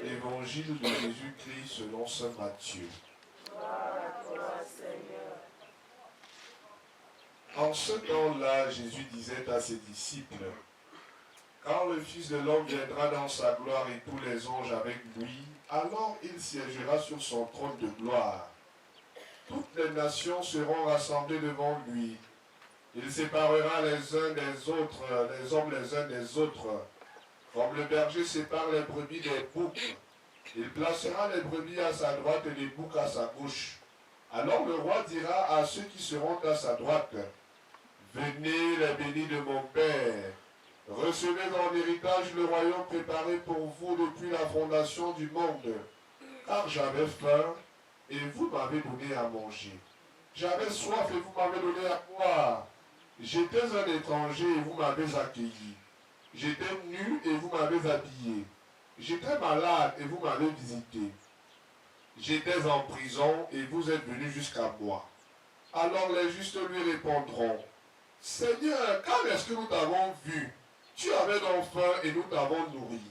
Évangile de Jésus-Christ selon saint Matthieu. En ce temps-là, Jésus disait à ses disciples, « Quand le Fils de l'homme viendra dans sa gloire et tous les anges avec lui, alors il siégera sur son trône de gloire. Toutes les nations seront rassemblées devant lui. Il séparera les uns des autres, les hommes les uns des autres, comme le berger sépare les brebis des boucs. Il placera les brebis à sa droite et les boucs à sa gauche. Alors le roi dira à ceux qui seront à sa droite, « Venez les bénis de mon Père, recevez en héritage le royaume préparé pour vous depuis la fondation du monde. Car j'avais faim et vous m'avez donné à manger. J'avais soif et vous m'avez donné à boire. J'étais un étranger et vous m'avez accueilli. J'étais nu et vous m'avez habillé. J'étais malade et vous m'avez visité. J'étais en prison et vous êtes venus jusqu'à moi. » Alors les justes lui répondront, « Seigneur, quand est-ce que nous t'avons vu? Tu avais donc faim et nous t'avons nourri.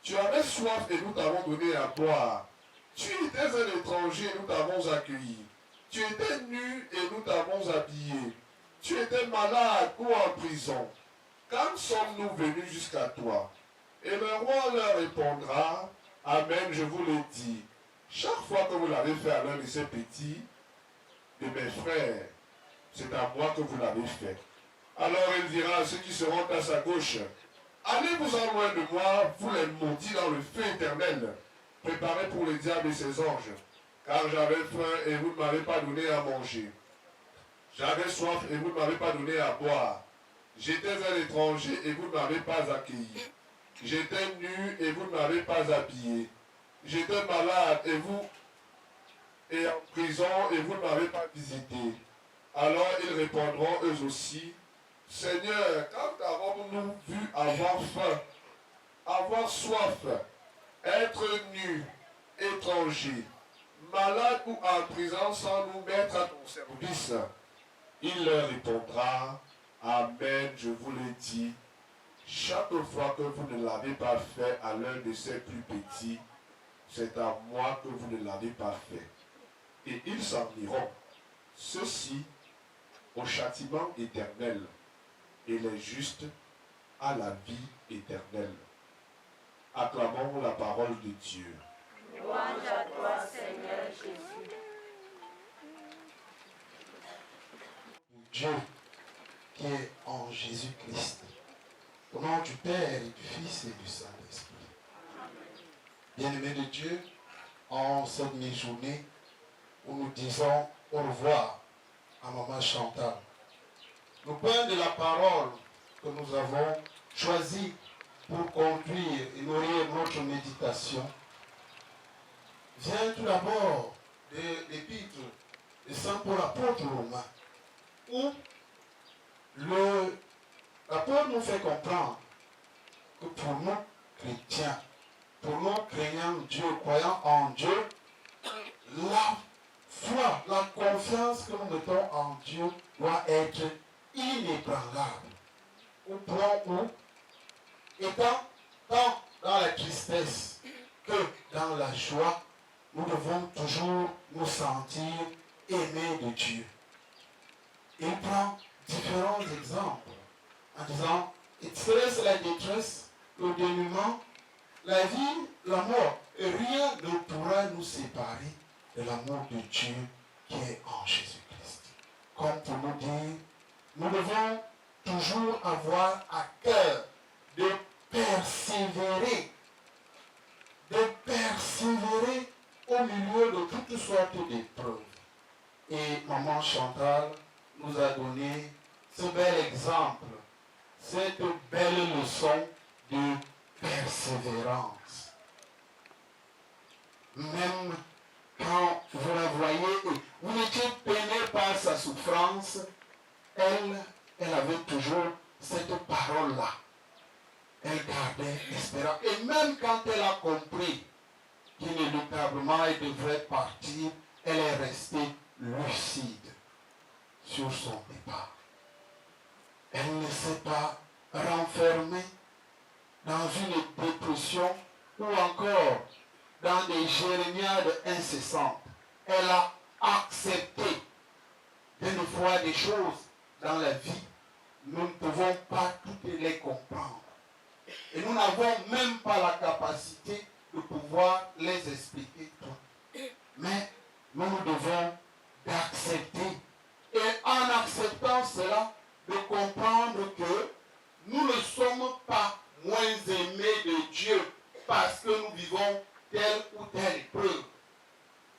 Tu avais soif et nous t'avons donné à boire. Tu étais un étranger et nous t'avons accueilli. Tu étais nu et nous t'avons habillé. Tu étais malade ou en prison. Quand sommes-nous venus jusqu'à toi? » Et le roi leur répondra, « Amen, je vous le dis. Chaque fois que vous l'avez fait à l'un de ces petits, de mes frères, c'est à moi que vous l'avez fait. » Alors il dira à ceux qui seront à sa gauche, « Allez-vous-en loin de moi, vous les maudits dans le feu éternel, préparés pour le diable et ses anges. Car j'avais faim et vous ne m'avez pas donné à manger. J'avais soif et vous ne m'avez pas donné à boire. J'étais un étranger et vous ne m'avez pas accueilli. J'étais nu et vous ne m'avez pas habillé. J'étais malade et en prison et vous ne m'avez pas visité. » Alors ils répondront eux aussi, « Seigneur, quand avons-nous vu avoir faim, avoir soif, être nu, étranger, malade ou en prison sans nous mettre à ton service? » Il leur répondra, « Amen, je vous le dis. Chaque fois que vous ne l'avez pas fait à l'un de ces plus petits, c'est à moi que vous ne l'avez pas fait. » Et ils s'en iront, ceux-ci au châtiment éternel, et les justes à la vie éternelle. Acclamons la parole de Dieu. Louange à toi, Seigneur Jésus. Dieu qui est en Jésus-Christ. Au nom du Père et du Fils et du Saint-Esprit. Bien-aimés de Dieu, en cette mi-journée où nous disons au revoir à Maman Chantal, le point de la parole que nous avons choisi pour conduire et nourrir notre méditation vient tout d'abord de l'épître de Saint Paul apôtre Romain, où l'apôtre nous fait comprendre que pour nous chrétiens, pour nous craignant Dieu, croyant en Dieu, la foi, la confiance que nous mettons en Dieu doit être inébranlable. Au point où, étant tant dans la tristesse que dans la joie, nous devons toujours nous sentir aimés de Dieu. Il prend différents exemples en disant, serait-ce la détresse, le dénuement, la vie, la mort, et rien ne pourra nous séparer de l'amour de Dieu qui est en Jésus-Christ. Comme pour nous dire, nous devons toujours avoir à cœur de persévérer au milieu de toutes sortes d'épreuves. Et Maman Chantal nous a donné ce bel exemple, cette belle leçon de persévérance. Même quand vous la voyez, vous étiez peiné par sa souffrance, elle avait toujours cette parole-là. Elle gardait l'espérance. Et même quand elle a compris qu'inéluctablement elle devrait partir, elle est restée lucide sur son départ. Elle ne s'est pas renfermée dans une dépression ou encore dans des jérémiades incessantes. Elle a accepté d'une fois des choses dans la vie. Nous ne pouvons pas toutes les comprendre. Et nous n'avons même pas la capacité de pouvoir les expliquer toutes. Mais nous devons d'accepter. Et en acceptant cela, de comprendre que nous ne sommes pas moins aimés de Dieu parce que nous vivons telle ou telle épreuve.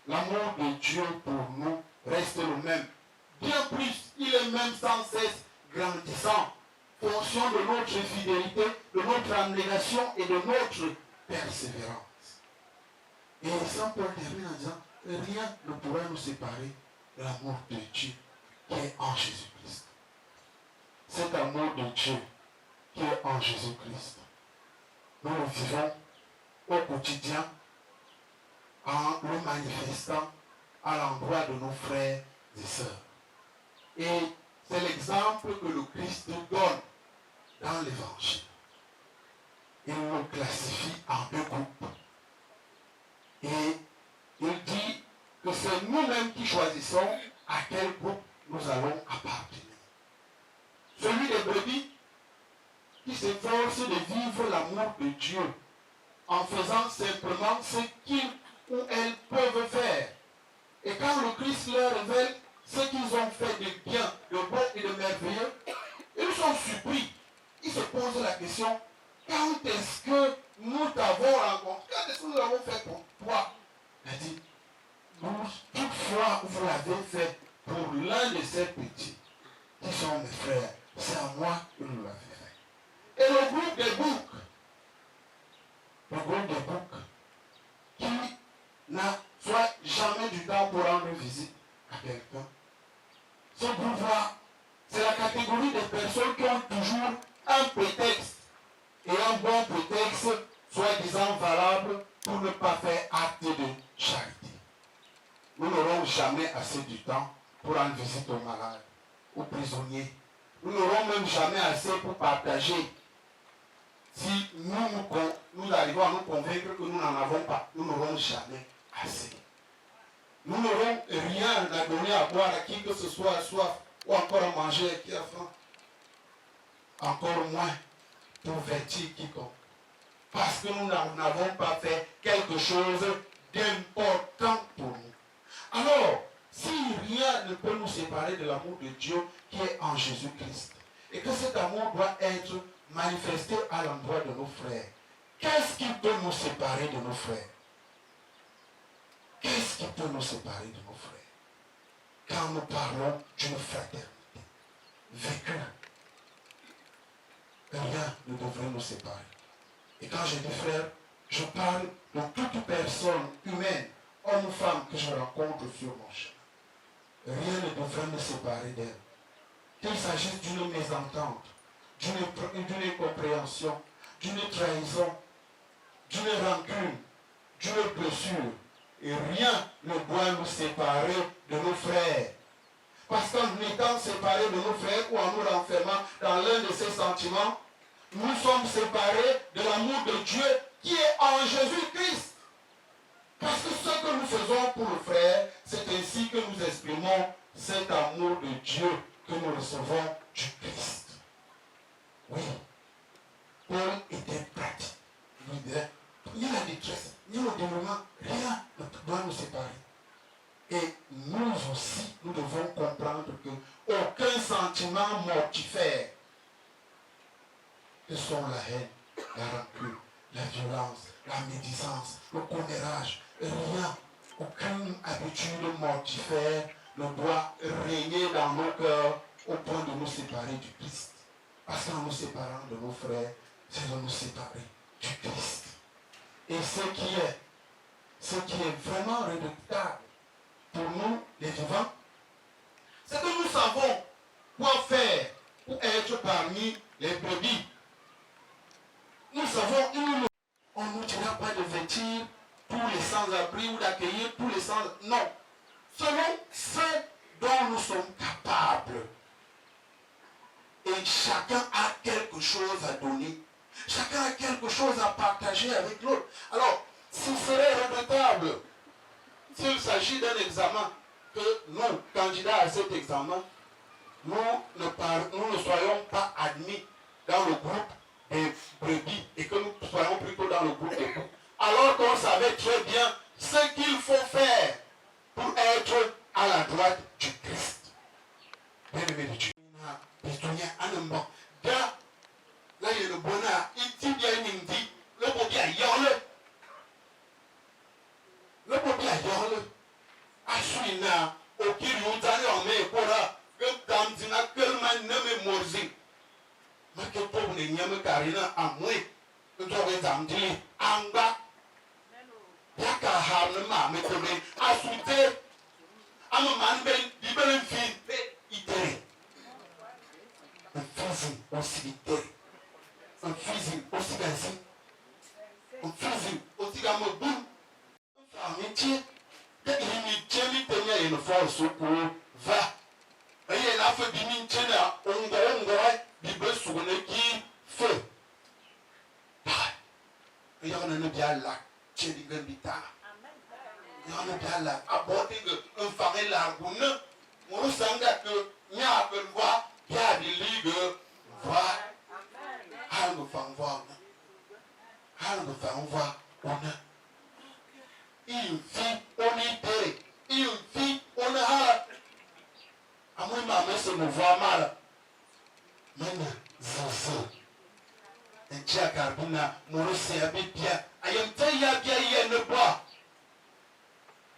L'amour de Dieu pour nous reste le même. Bien plus, il est même sans cesse grandissant, fonction de notre fidélité, de notre abnégation et de notre persévérance. Et Saint Paul termine en disant, rien ne pourra nous séparer de l'amour de Dieu qui est en Jésus-Christ. Cet amour de Dieu qui est en Jésus-Christ, nous le vivons au quotidien en le manifestant à l'endroit de nos frères et sœurs. Et c'est l'exemple que le Christ donne dans l'Évangile. Il nous classifie en deux groupes. Et il dit que c'est nous-mêmes qui choisissons à quel groupe nous allons appartenir. Celui des brebis qui s'efforce de vivre l'amour de Dieu en faisant simplement ce qu'ils ou elles peuvent faire. Et quand le Christ leur révèle ce qu'ils ont fait de bien, de bon et de merveilleux, ils sont surpris. Ils se posent la question, quand est-ce que nous t'avons rencontré? Quand est-ce que nous l'avons fait pour toi? Il a dit, toutefois vous l'avez fait pour l'un de ces petits, qui sont mes frères, c'est à moi que nous l'avons fait. Et le groupe des boucs, qui n'a soit jamais du temps pour rendre visite à quelqu'un. Ce groupe-là, c'est la catégorie des personnes qui ont toujours un prétexte, et un bon prétexte, soi-disant valable, pour ne pas faire acte de charité. Nous n'aurons jamais assez du temps pour rendre visite aux malades, aux prisonniers. Nous n'aurons même jamais assez pour partager. Si nous arrivons à nous convaincre que nous n'en avons pas, nous n'aurons jamais assez. Nous n'aurons rien à donner à boire à qui que ce soit à soif, ou encore à manger à qui a faim. Encore moins pour vêtir quiconque. Parce que nous n'avons pas fait quelque chose d'important pour nous. Alors, si rien ne peut nous séparer de l'amour de Dieu qui est en Jésus-Christ, et que cet amour doit être manifesté à l'endroit de nos frères, Qu'est-ce qui peut nous séparer de nos frères? Qu'est-ce qui peut nous séparer de nos frères? Quand nous parlons d'une fraternité vécue, rien ne devrait nous séparer. Et quand je dis frère, je parle de toute personne humaine, homme ou femme, que je rencontre sur mon chemin. Rien ne devrait me séparer d'elle. Qu'il s'agisse d'une mésentente, d'une incompréhension, d'une trahison, d'une rancune, d'une blessure. Et rien ne doit nous séparer de nos frères. Parce qu'en étant séparés de nos frères ou en nous renfermant dans l'un de ces sentiments, nous sommes séparés de l'amour de Dieu qui est en Jésus-Christ. Parce que ce que nous faisons pour le frère, c'est ainsi que nous exprimons cet amour de Dieu que nous recevons du Christ. Oui, Paul était pratique. Il disait, ni la détresse, ni le dénouement, rien ne doit nous séparer. Et nous aussi, nous devons comprendre qu'aucun sentiment mortifère, que sont la haine, la rancune, la violence, la médisance, le commérage, rien, aucune habitude mortifère ne doit régner dans nos cœurs au point de nous séparer du Christ. Parce qu'en nous séparant de nos frères, c'est de nous séparer du Christ. Et ce qui est vraiment redoutable pour nous, les vivants, c'est que nous savons quoi faire pour être parmi les brebis. Nous savons, on ne nous dira pas de vêtir tous les sans-abri ou d'accueillir tous les sans-abri. Non. Selon ce dont nous sommes capables. Et chacun a quelque chose à donner. Chacun a quelque chose à partager avec l'autre. Alors, s'il serait regrettable, s'il s'agit d'un examen, que nous, candidats à cet examen, nous ne soyons pas admis dans le groupe des brebis et que nous soyons plutôt dans le groupe des brebis. Alors qu'on savait très bien ce qu'il faut faire pour être à la droite du Christ. Bien-aimé de Dieu. Là, il y a le bonheur. Il dit bien, il dit, le bobby a yorle. Le bobby a yorle. Asuina, au Kiriutani en mai, Kora, que Damzina, Kelman, Neme Morzi. Ma que pour ne nyame Karina, à moi, que tu avais Damdi, Anga. Yaka Harnema, mais comme Asute, Amaman, Ibelen Fin, Ite. Un fusil aussi ite. Un fusil aussi gazi. Un fusil aussi gamobou. Un métier. L'imitié tenait une force pour va. Et la fait d'imitié là, on doit bibe souvenir qui fait. Il y en a bien là, tu es bien bita. Il y en a bien là, aborder un faré l'argoune. Mon sanga que n'y a que voir, il y a des ligues, voir. Hango fan voir. Hango fan voir, on a. Il vit, on y père. Il vit, on a. À moi, ma mère se me voit mal. Maintenant, Zaza. Et Tia Carbina, mon océan a bien. Ayam Taya bien, il y a une bois.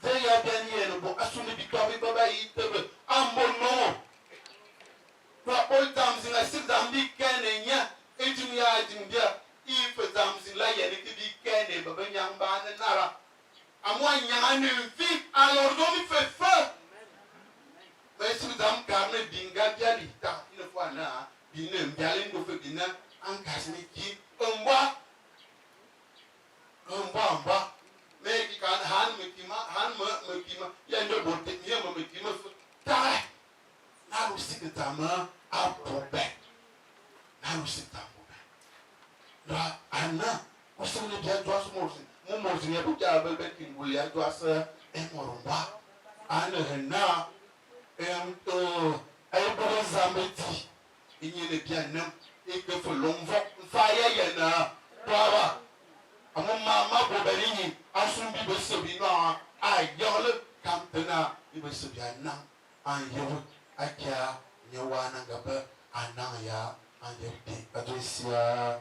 Taya bien, il y a une bois. Assouni Bikabi Baba, il te veut. En bon nom. Toi, all times in a six and big can and ya. Et tu m'y as dit, il fait times in la yann, il dit can et Baba Yamba and Nara. À moi, il y a une vie, alors on y fait feu. Mais si vous avez carné binga bialita, une fois là, binem bialin de feu bina, en casmiki, un bois, mais qui can han me kima, il y a une beauté, il y a un me kima, taille. Là aussi que ta main a probé. Là aussi que ta probé. Là, Anna, on se met bien, toi, ce mot. Mon mot, il n'y a pas de bébé qui voulait, toi, ça, et mon roi. Anna, ay bora zameti inyene bianam ikefo lomvo fire yana baba amama maboberini asumbi besobi no ayole kampena ibesobi anam anyewu akia nyewana ngaba anaya anyebdi adresia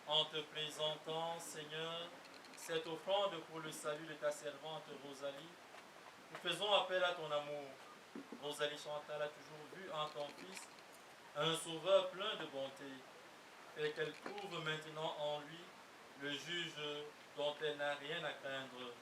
En te présentant, Seigneur, cette offrande pour le salut de ta servante Rosalie, nous faisons appel à ton amour. Rosalie Chantal a toujours vu en ton Fils un sauveur plein de bonté, et qu'elle trouve maintenant en lui le juge dont elle n'a rien à craindre.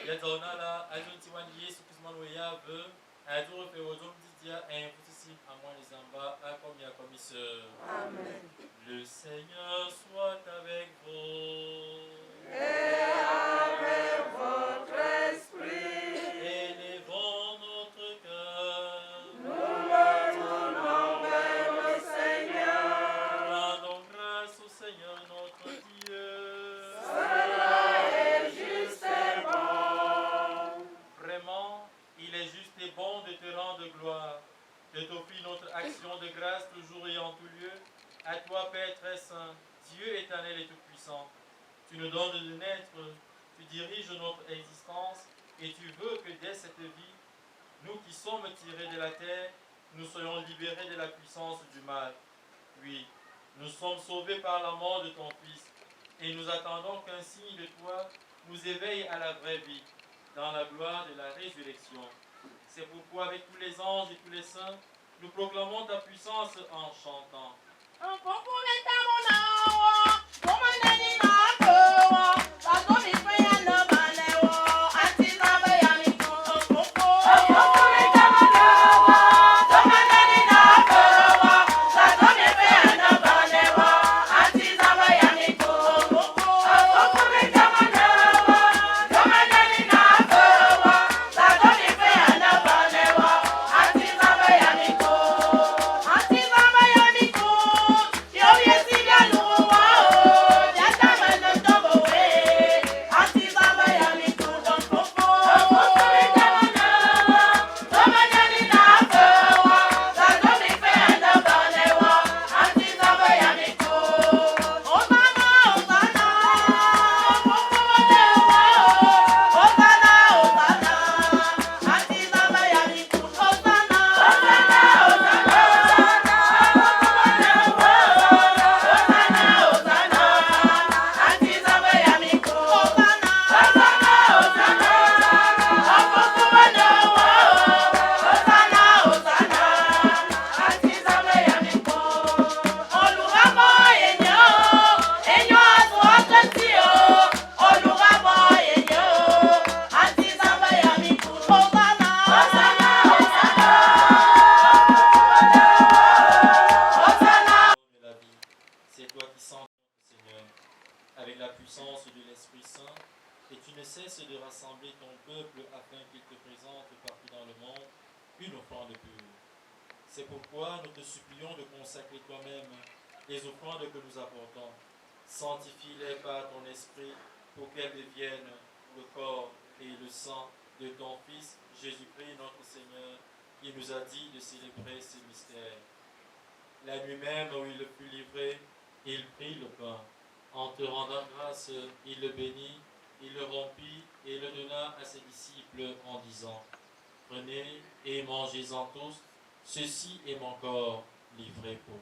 Yadonala, Adontiwan Yesu Kismanoya veut, Adore Féodom Didia, impossible à moi les amba, à comme ya commissaire. Amen. Le Seigneur soit avec vous. Et avec votre esprit. Élevons notre cœur. Nous le tournons vers le Seigneur. Rendons grâce au Seigneur notre Dieu. Cela est juste et bon. Vraiment, il est juste et bon de te rendre gloire, de t'offrir notre action de grâce toujours et en tout lieu. À toi, Père très saint, Dieu éternel et tout-puissant, tu nous donnes de naître, tu diriges notre existence et tu veux que dès cette vie, nous qui sommes tirés de la terre, nous soyons libérés de la puissance du mal. Oui, nous sommes sauvés par la mort de ton Fils et nous attendons qu'un signe de toi nous éveille à la vraie vie, dans la gloire de la résurrection. C'est pourquoi avec tous les anges et tous les saints, nous proclamons ta puissance en chantant. Sanctifie-les par ton esprit pour qu'elles deviennent le corps et le sang de ton Fils, Jésus-Christ notre Seigneur, qui nous a dit de célébrer ces mystères. La nuit même où il fut livré, il prit le pain. En te rendant grâce, il le bénit, il le rompit et le donna à ses disciples en disant, « Prenez et mangez-en tous, ceci est mon corps livré pour vous. »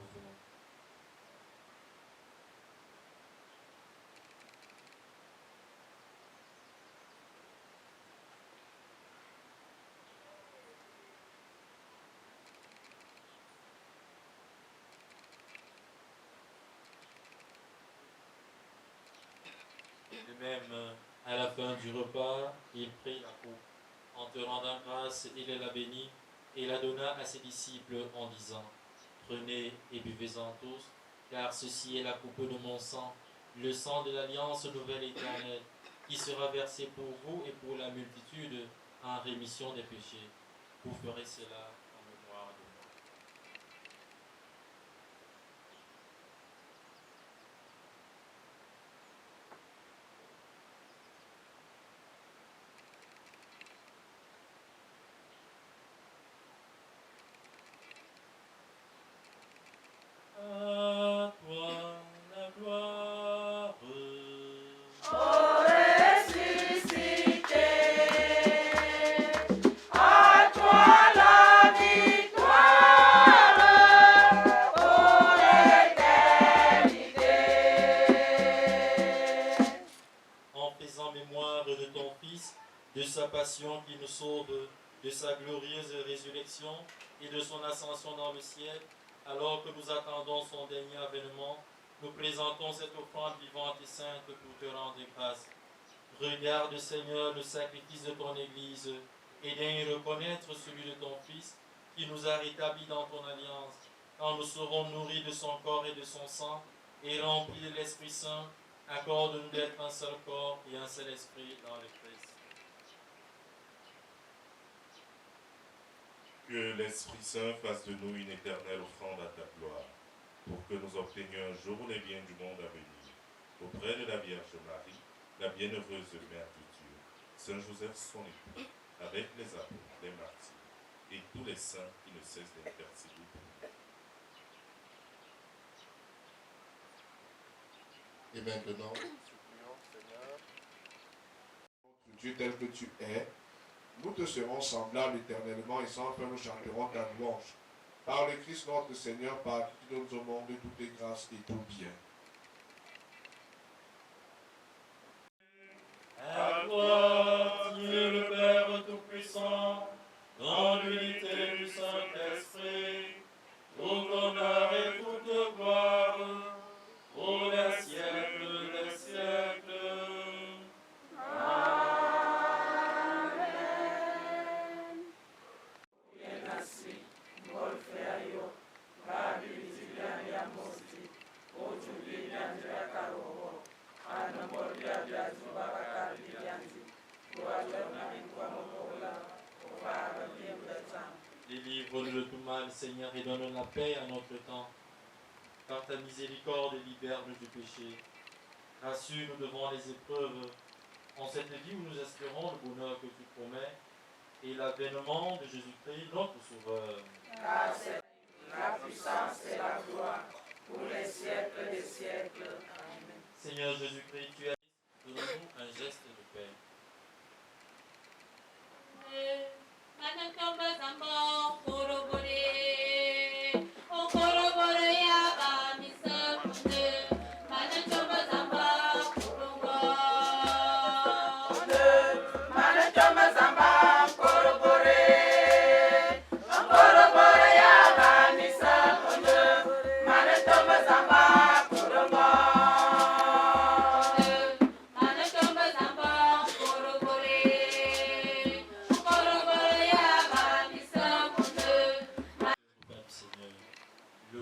De même, à la fin du repas, il prit la coupe. En te rendant grâce, il la bénit et la donna à ses disciples en disant, « Prenez et buvez-en tous, car ceci est la coupe de mon sang, le sang de l'alliance nouvelle éternelle, qui sera versé pour vous et pour la multitude en rémission des péchés. Vous ferez cela en mémoire de moi. » À toi la gloire. Ô ressuscité, à toi la vie. sa passion qui nous sauve, de sa glorieuse résurrection et de son ascension dans le ciel, alors que nous attendons son dernier avènement, nous présentons cette offrande vivante et sainte pour te rendre grâce. Regarde, Seigneur, le sacrifice de ton Église et daigne reconnaître celui de ton Fils qui nous a rétablis dans ton alliance, quand nous serons nourris de son corps et de son sang et remplis de l'Esprit Saint. Accorde-nous d'être un seul corps et un seul esprit dans le Christ. Que l'Esprit Saint fasse de nous une éternelle offrande à ta gloire, pour que nous obtenions un jour les biens du monde à venir, auprès de la Vierge Marie, la bienheureuse Mère de Dieu, Saint Joseph son époux, avec les apôtres, les martyrs, et tous les saints qui ne cessent d'intercéder pour nous. Et maintenant, supplions, Seigneur, notre Dieu tel que tu es, nous te serons semblables éternellement et sans fin nous chanterons ta louange. Par le Christ notre Seigneur, par qui tu donnes au monde toutes les grâces et tout bien. À toi, Dieu le Père Tout-Puissant, dans l'unité du Saint-Esprit, tout honneur et toute gloire, pour les siècles des siècles. Délivre-nous de tout mal, Seigneur, et donne la paix à notre temps. Par ta miséricorde, libère-nous du péché. Rassure-nous devant les épreuves. En cette vie où nous espérons le bonheur que tu promets et l'avènement de Jésus-Christ, notre Sauveur. Car c'est la puissance et la gloire pour les siècles des siècles. Amen. Seigneur Jésus-Christ, tu es donne-nous un geste de paix.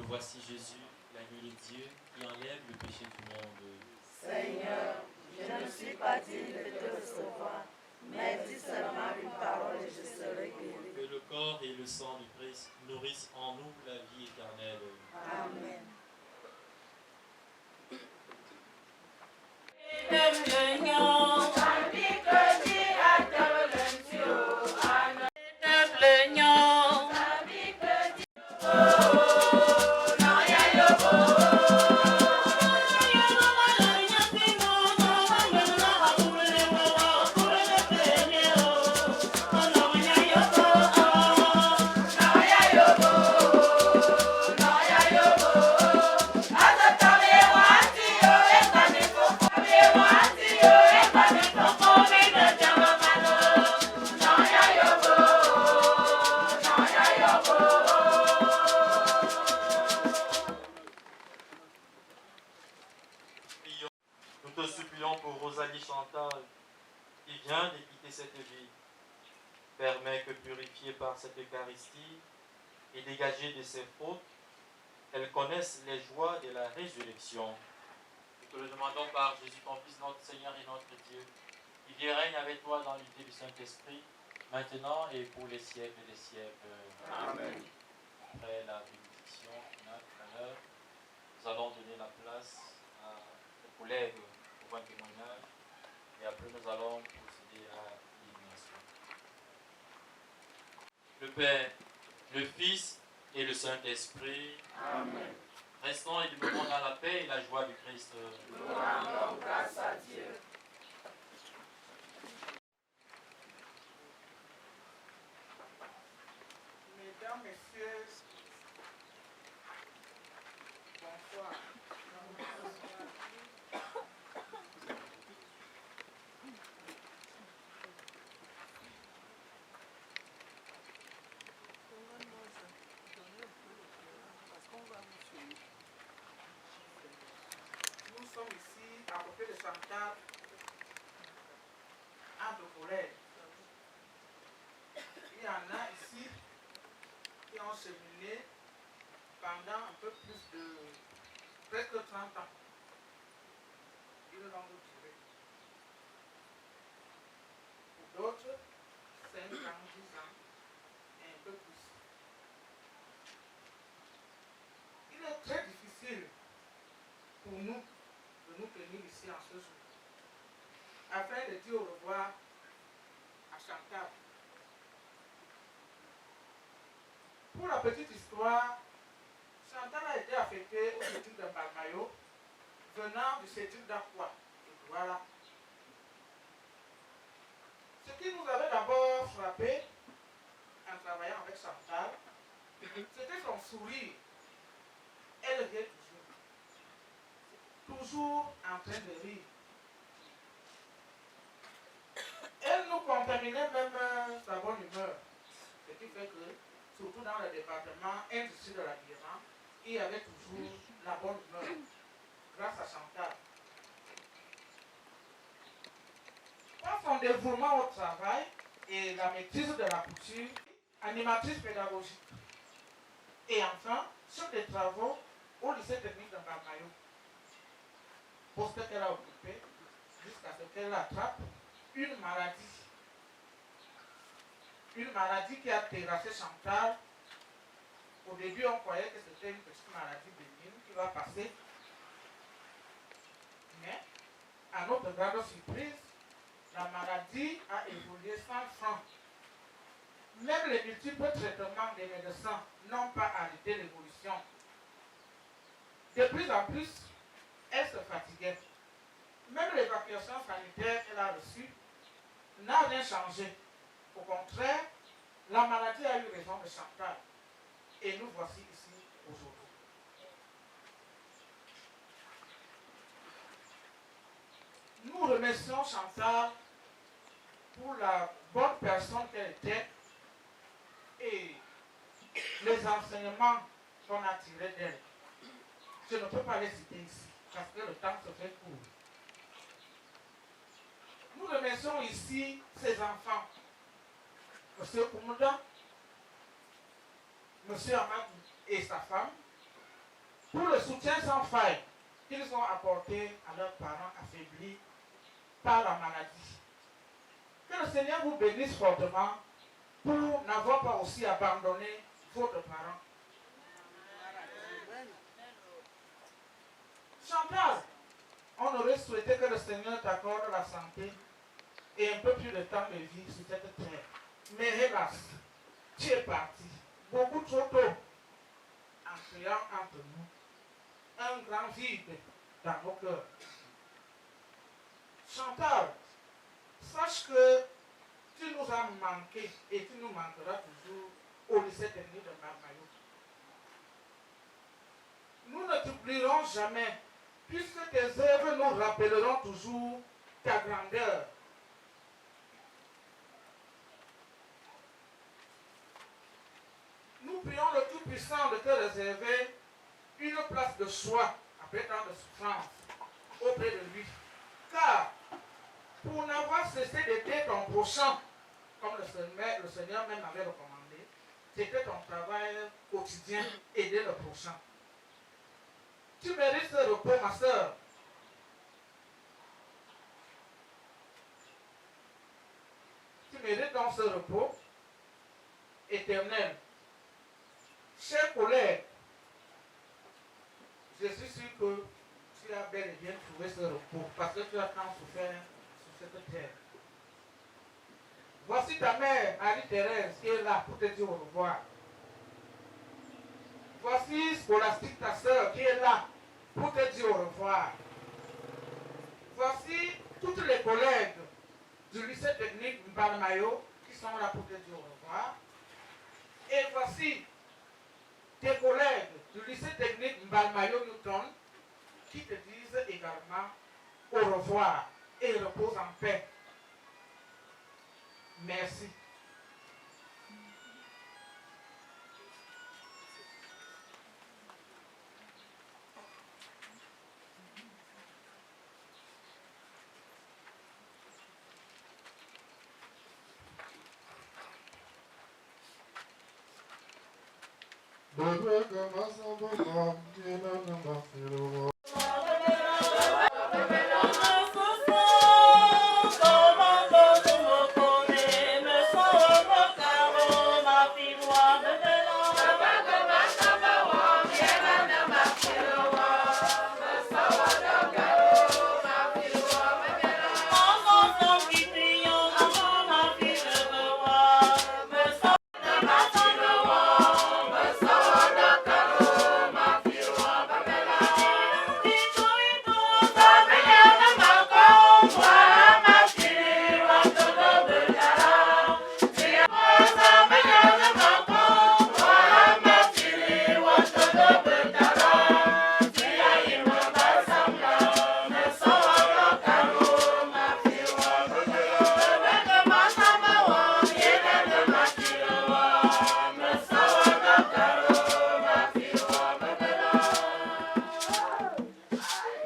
Voici Jésus, l'agneau de Dieu, qui enlève le péché du monde. Seigneur, je ne suis pas digne de te recevoir, mais dis seulement une parole et je serai guéri. Que le corps et le sang du Christ nourrissent en nous la vie éternelle. Amen. Nous te supplions pour Rosalie Chantal, qui vient de quitter cette vie. Permets que, purifiée par cette Eucharistie et dégagée de ses fautes, elle connaisse les joies de la résurrection. Nous te le demandons par Jésus, ton Fils, notre Seigneur et notre Dieu, qui vit et règne avec toi dans l'unité du Saint-Esprit, maintenant et pour les siècles des siècles. Amen. Après la bénédiction finale tout à l'heure, nous allons donner la place aux collègues pour un témoignage et après nous allons procéder à l'illumination. Le Père, le Fils et le Saint-Esprit, Amen. restons et demeurons dans la paix et la joie du Christ. Nous rendons grâce à Dieu. Mesdames, Messieurs, bonsoir. ont cheminé pendant un peu plus de presque 30 ans. Une longue durée. Pour d'autres, 5 ans, 10 ans et un peu plus. Il est très difficile pour nous de nous tenir ici en ce jour, afin de dire au revoir à Chantal. Pour la petite histoire, Chantal a été affectée au CETUC de Balmayo, venant du CETUC d'Aqua, de Douala. Ce qui nous avait d'abord frappé en travaillant avec Chantal, c'était son sourire. Elle riait toujours en train de rire. Elle nous contaminait même sa bonne humeur. Ce qui fait que, surtout dans le département industrie de l'habillement, il y avait toujours la bonne humeur, grâce à Chantal. Par son dévouement au travail et la maîtrise de la couture, animatrice pédagogique. Et enfin, chef des travaux au lycée technique de Bamayo. Poste qu'elle a occupé jusqu'à ce qu'elle attrape une maladie. Une maladie qui a terrassé Chantal. Au début, on croyait que c'était une petite maladie bénigne qui va passer. Mais, à notre grande surprise, la maladie a évolué sans fin. Même les multiples traitements des médecins n'ont pas arrêté l'évolution. De plus en plus, elle se fatiguait. Même l'évacuation sanitaire qu'elle a reçue n'a rien changé. Au contraire, la maladie a eu raison de Chantal. Et nous voici ici aujourd'hui. Nous remercions Chantal pour la bonne personne qu'elle était et les enseignements qu'on a tirés d'elle. Je ne peux pas les citer ici, parce que le temps se fait court. Nous remercions ici ses enfants, M. Koumouda, M. Amadou et sa femme, pour le soutien sans faille qu'ils ont apporté à leurs parents affaiblis par la maladie. Que le Seigneur vous bénisse fortement pour n'avoir pas aussi abandonné votre parent. Chantal, on aurait souhaité que le Seigneur t'accorde la santé et un peu plus de temps de vie sur cette terre. Mais hélas, tu es parti beaucoup trop tôt en créant entre nous un grand vide dans nos cœurs. Chantal, sache que tu nous as manqué et tu nous manqueras toujours au lycée technique de Marmaillot. Nous ne t'oublierons jamais, puisque tes œuvres nous rappelleront toujours ta grandeur. Nous prions le Tout-Puissant de te réserver une place de choix après tant de souffrance auprès de lui. Car, pour n'avoir cessé d'aider ton prochain, comme le Seigneur même avait recommandé, c'était ton travail quotidien, aider le prochain. Tu mérites ce repos, ma soeur. Tu mérites donc ce repos éternel. Chers collègues, je suis sûr que tu as bel et bien trouvé ce repos parce que tu as tant souffert sur cette terre. Voici ta mère, Marie-Thérèse, qui est là pour te dire au revoir. Voici Scolastique, ta soeur, qui est là pour te dire au revoir. Voici toutes les collègues du lycée technique Mbalmayo qui sont là pour te dire au revoir. Et voici tes collègues du lycée technique Mbalmayo Newton qui te disent également au revoir et repose en paix. Merci.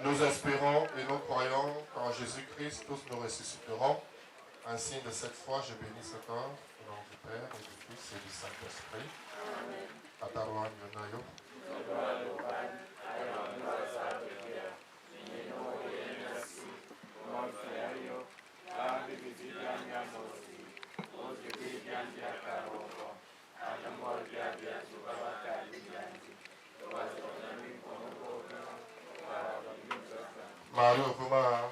Nous espérons et nous croyons qu'en Jésus-Christ, tous nous ressusciterons. Ainsi, de cette foi, je bénis ce corps, au nom du Père et du Fils et du Saint-Esprit. Amen. Mario Kuma.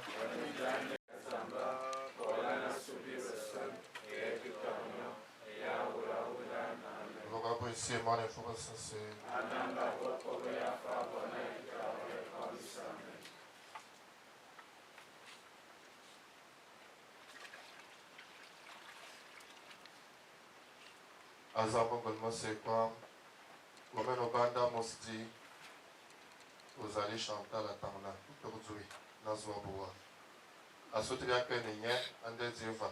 Voga por cima de fuga sensei. Azabo Golmo Sekwa. Comme nos bandes Mosdi. Vous allez chanter la tamna. Aujourd'hui, Nazwaboua. Asutria Kenye, Ande Ziva.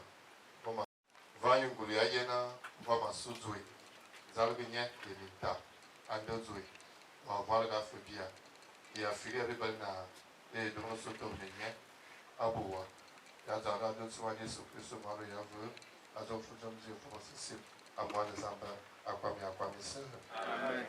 Vayunguli Ayena, Vama Suzui. Zalgunya, Elita. Ande Zui. Valga Fubia. Et affilié Ribana. Et Dono Soto Nene. Aboua. Yazara de Soigner ce que ce mari a vu. Azofu Jamzi Francis. À moi les ambas. Aquami Aquami. Amen.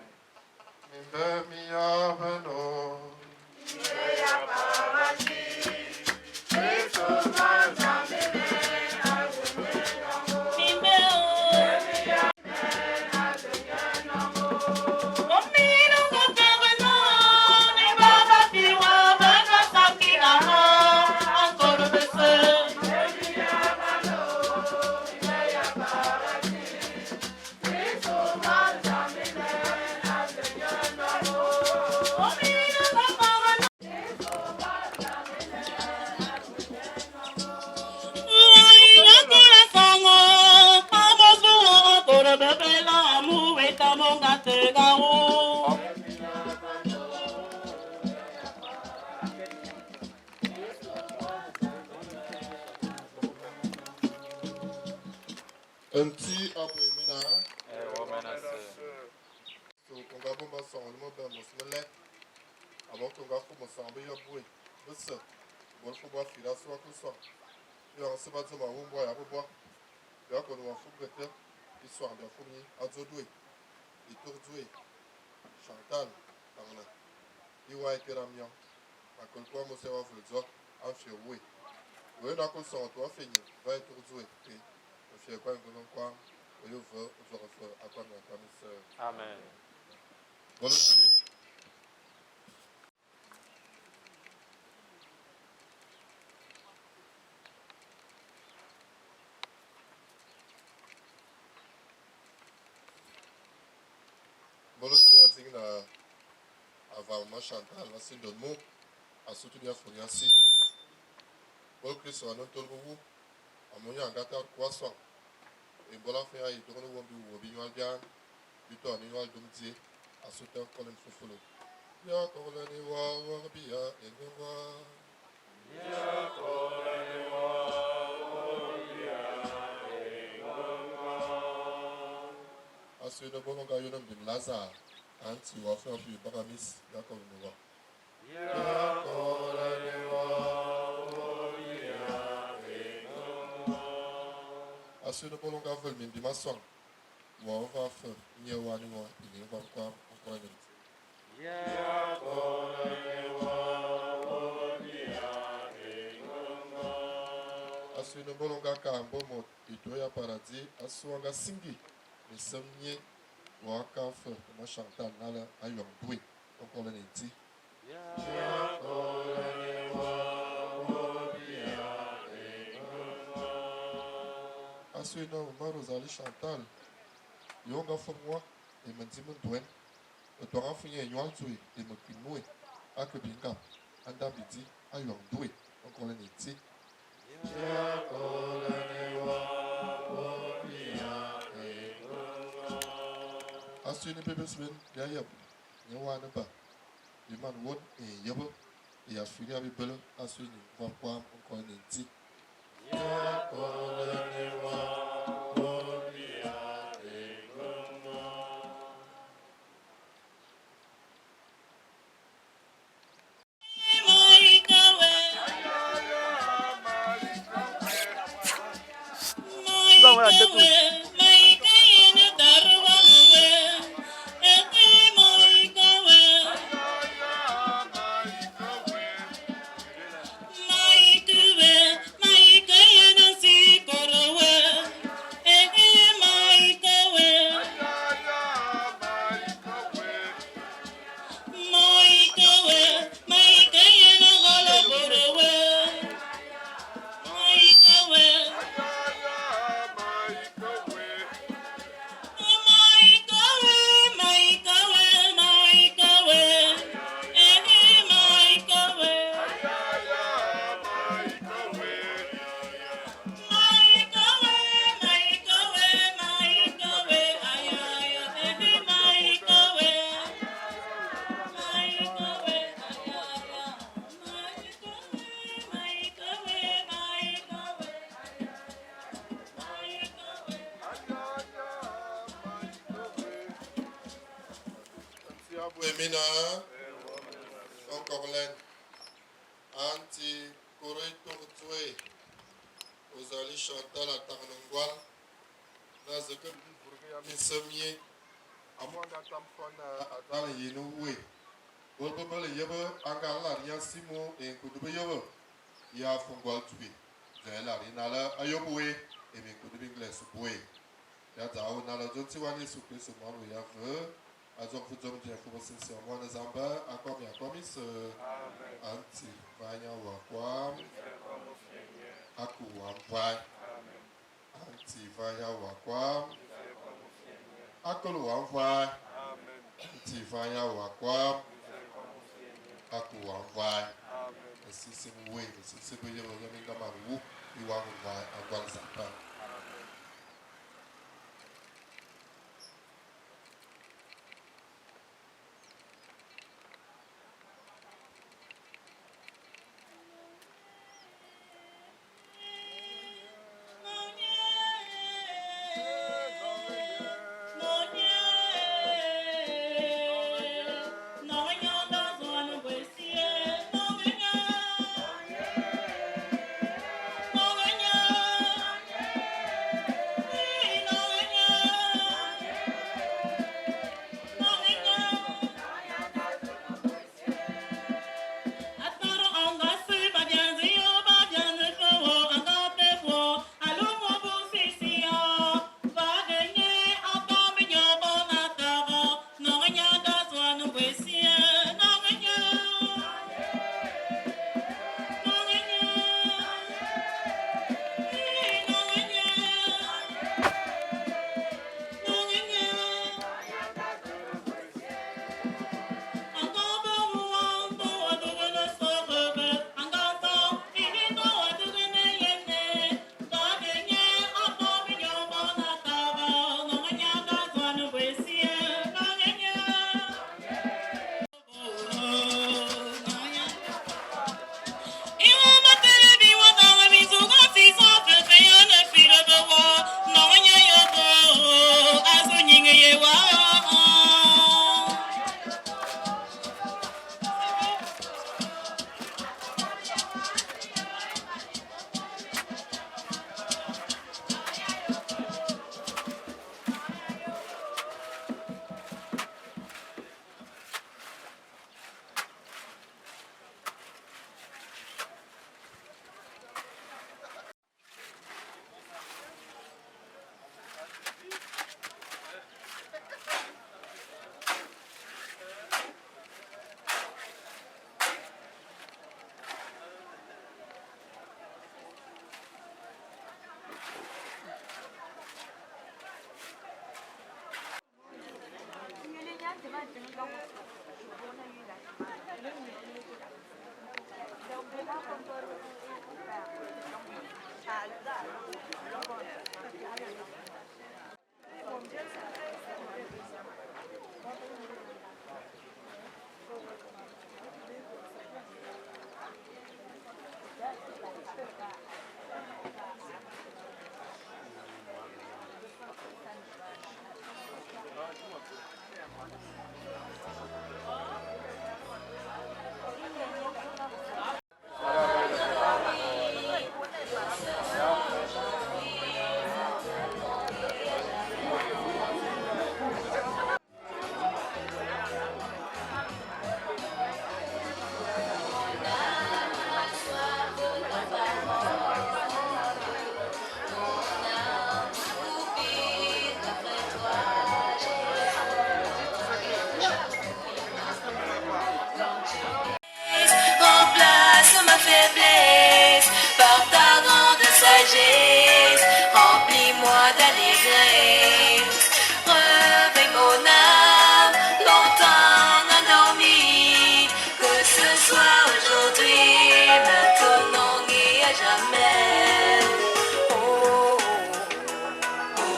Un petit après mina. So konga bomba son mo ba mosmele. Avant konga ko mo sambe ya boué. Bessa. Bon faut boire fila so ko so. Yo on se ba zo ma wo boire ya boire. Yo ko no fou brete. Ils sont bien fournis à Zodoué. Et Tourdoué. Chantal. Tamana. Iwa et Ramian. À quel point mo se va vous dire en fioué. Oui, n'a qu'on s'en toi fini. Va et Tourdoué. Je suis quoi quoi je veux à quoi ma amen. Bonne nuit. Bonne nuit avant ma Chantal, voici le mot à surtout bien fourniasi. Bonne nuit sur un autre vous. À mon y'a un gâteau croissant. Et voilà, faire y tourner au bout, au bignon bien, du temps, il y a le domitier, à ce temps qu'on aime souffler. Ya kolani wa warbia engwa. Ya kolani wa warbia engwa. Asu de bolonga yonam de Lazare, anti wa faire plus bagamis, ya kolani wa. Ya kolani wa warbia engwa. Asu de bolonga veut min bimasong. Wa va faire, ni wa ni wa, ni wa quoi. Asui no bolonga ka mbomo itoya paradis asuanga singi mesamye waka fe ma Chantal nala ayong dui encore le neti asui no ma Rosalie Chantal yonga fe moi et me dit mon douen le toran finye nyal tui et me pinoué akebinga anda bidi ayong dui encore le neti Asui ni bebe swen ya yab ni wana ba di man won e yabo e asui ni abi belo asui ni va kwa encore ni ti Emina encore l'un anti Corito Tue Rosalie Chantal à Tarnangwal Nazeke Bourguia Missemier Amanda Tamfona Atala Yenoué Bolbobole Yabo Angala Ria Simo et Koudube Yobo Ya Fongwal Tue Zela Rinala Ayoboué et Koudube Ingles Boué Yatao Nala Jotiwani Soukle Soumano Yave Azok Fujom Dia Fubo sincèrement les amba encore bien commis anti vanya wakwa aku wampai anti vanya wakwa akolo wampai anti vanya wakwa aku wampai si simwe si sibuye yami kama wu iwangu vai agwal zapa Yeah.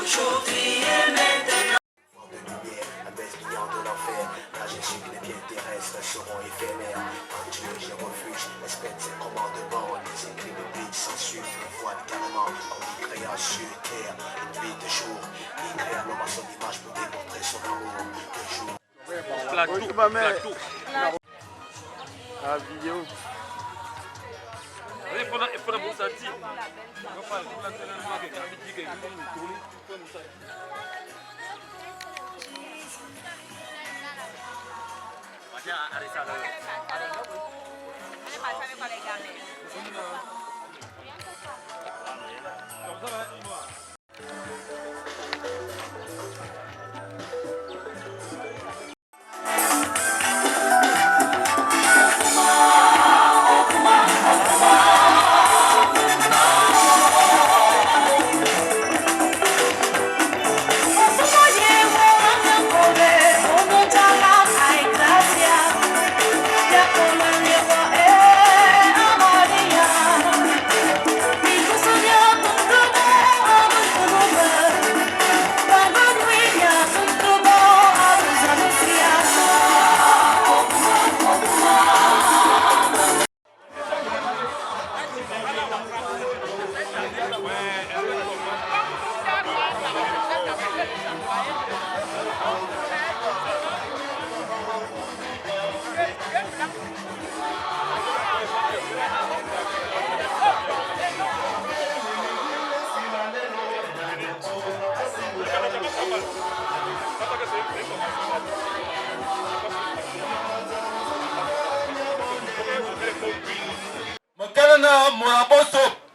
aujourd'hui et maintenant. De lumière, la baisse brillante de l'enfer. Là j'ai su que les biens terrestres seront éphémères. En Dieu j'ai refuge, respecte ses commandements. Les écrits bibliques s'en suivent, le voile carrément. En lui créant sur terre, une nuit de jour. Il créa l'homme à son image pour démontrer son amour. Le jour. Plateau. La vidéo. Il faut la bourse à dire. Makalana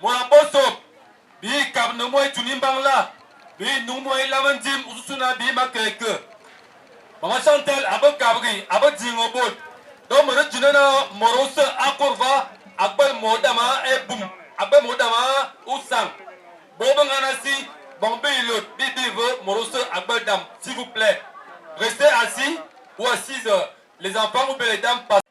moraboso bi kabno moy tunimbangla bi numoy lamandim usuna bi makeke mama Chantal abo kabri abo dingobot do moro junana morosa akorva agbal modama e bum agbal modama usang bobo nganasi bombe lot bi bivo morosa agbal dam s'il vous plaît restez assis ou assises les enfants ou bien les dames passent.